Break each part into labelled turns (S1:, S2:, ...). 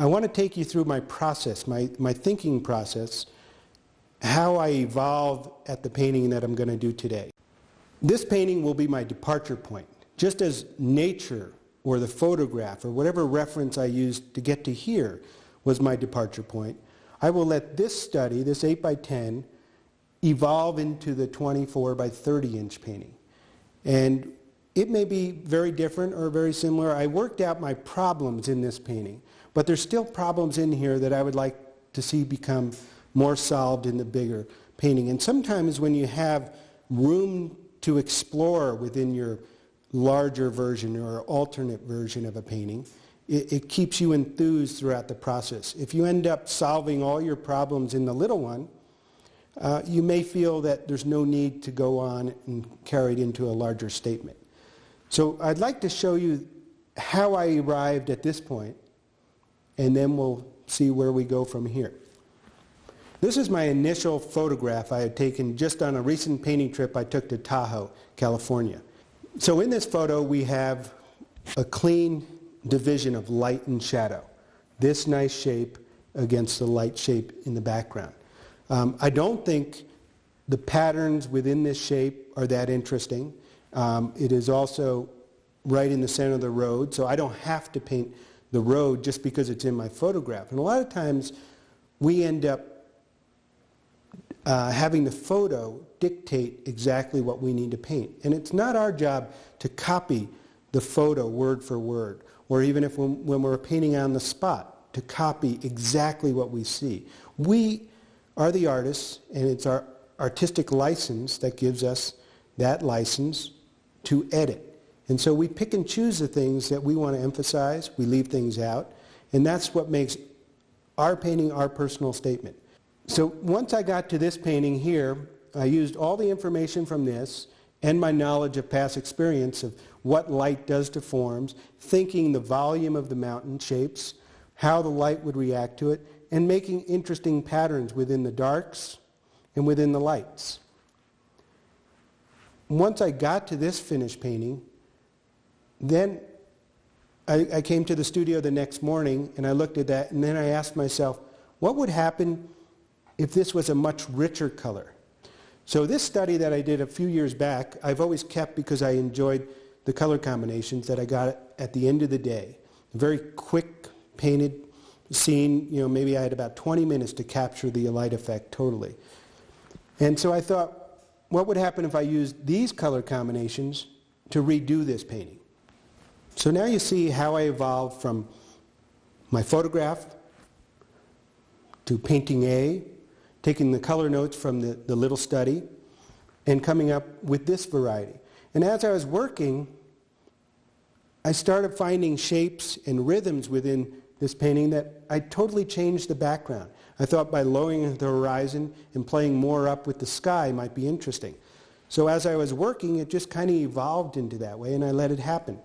S1: I want to take you through my process, my thinking process, how I evolve at the painting that I'm going to do today. This painting will be my departure point. Just as nature or the photograph or whatever reference I used to get to here was my departure point, I will let this study, this 8 by 10, evolve into the 24 by 30 inch painting. And it may be very different or very similar. I worked out my problems in this painting, but there's still problems in here that I would like to see become more solved in the bigger painting. And sometimes when you have room to explore within your larger version or alternate version of a painting, it keeps you enthused throughout the process. If you end up solving all your problems in the little one, you may feel that there's no need to go on and carry it into a larger statement. So I'd like to show you how I arrived at this point, and then we'll see where we go from here. This is my initial photograph I had taken just on a recent painting trip I took to Tahoe, California. So in this photo we have a clean division of light and shadow. This nice shape against the light shape in the background. I don't think the patterns within this shape are that interesting. It is also right in the center of the road, so I don't have to paint the road just because it's in my photograph. And a lot of times we end up having the photo dictate exactly what we need to paint. And it's not our job to copy the photo word for word, or even if when we're painting on the spot, to copy exactly what we see. We are the artists, and it's our artistic license that gives us that license to edit. And so we pick and choose the things that we want to emphasize, we leave things out, and that's what makes our painting our personal statement. So once I got to this painting here, I used all the information from this and my knowledge of past experience of what light does to forms, thinking the volume of the mountain shapes, how the light would react to it, and making interesting patterns within the darks and within the lights. Once I got to this finished painting, then I came to the studio the next morning and I looked at that, and then I asked myself, what would happen if this was a much richer color? So this study that I did a few years back, I've always kept because I enjoyed the color combinations that I got at the end of the day. A very quick painted scene, maybe I had about 20 minutes to capture the light effect totally. And so I thought, what would happen if I used these color combinations to redo this painting? So now you see how I evolved from my photograph to painting A, taking the color notes from the little study, and coming up with this variety. And as I was working, I started finding shapes and rhythms within this painting that I totally changed the background. I thought by lowering the horizon and playing more up with the sky might be interesting. So as I was working, it just kind of evolved into that way, and I let it happen.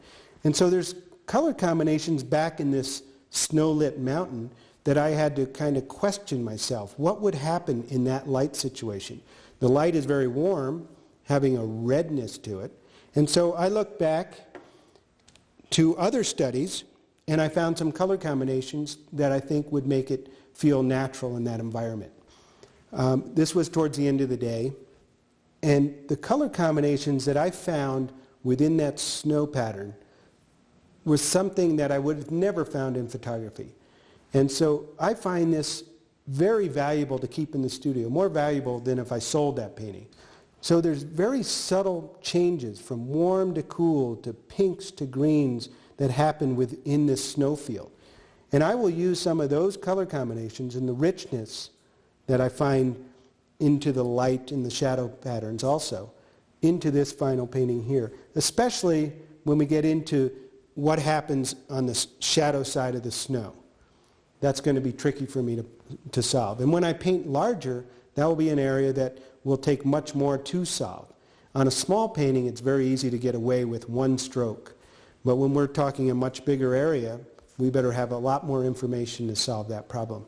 S1: And so there's color combinations back in this snow-lit mountain that I had to kind of question myself. What would happen in that light situation? The light is very warm, having a redness to it. And so I looked back to other studies, and I found some color combinations that I think would make it feel natural in that environment. This was towards the end of the day, and the color combinations that I found within that snow pattern was something that I would have never found in photography. And so I find this very valuable to keep in the studio, more valuable than if I sold that painting. So there's very subtle changes from warm to cool to pinks to greens that happen within this snowfield. And I will use some of those color combinations and the richness that I find into the light and the shadow patterns also into this final painting here, especially when we get into what happens on the shadow side of the snow. That's going to be tricky for me to solve. And when I paint larger, that will be an area that will take much more to solve. On a small painting, it's very easy to get away with one stroke. But when we're talking a much bigger area, we better have a lot more information to solve that problem.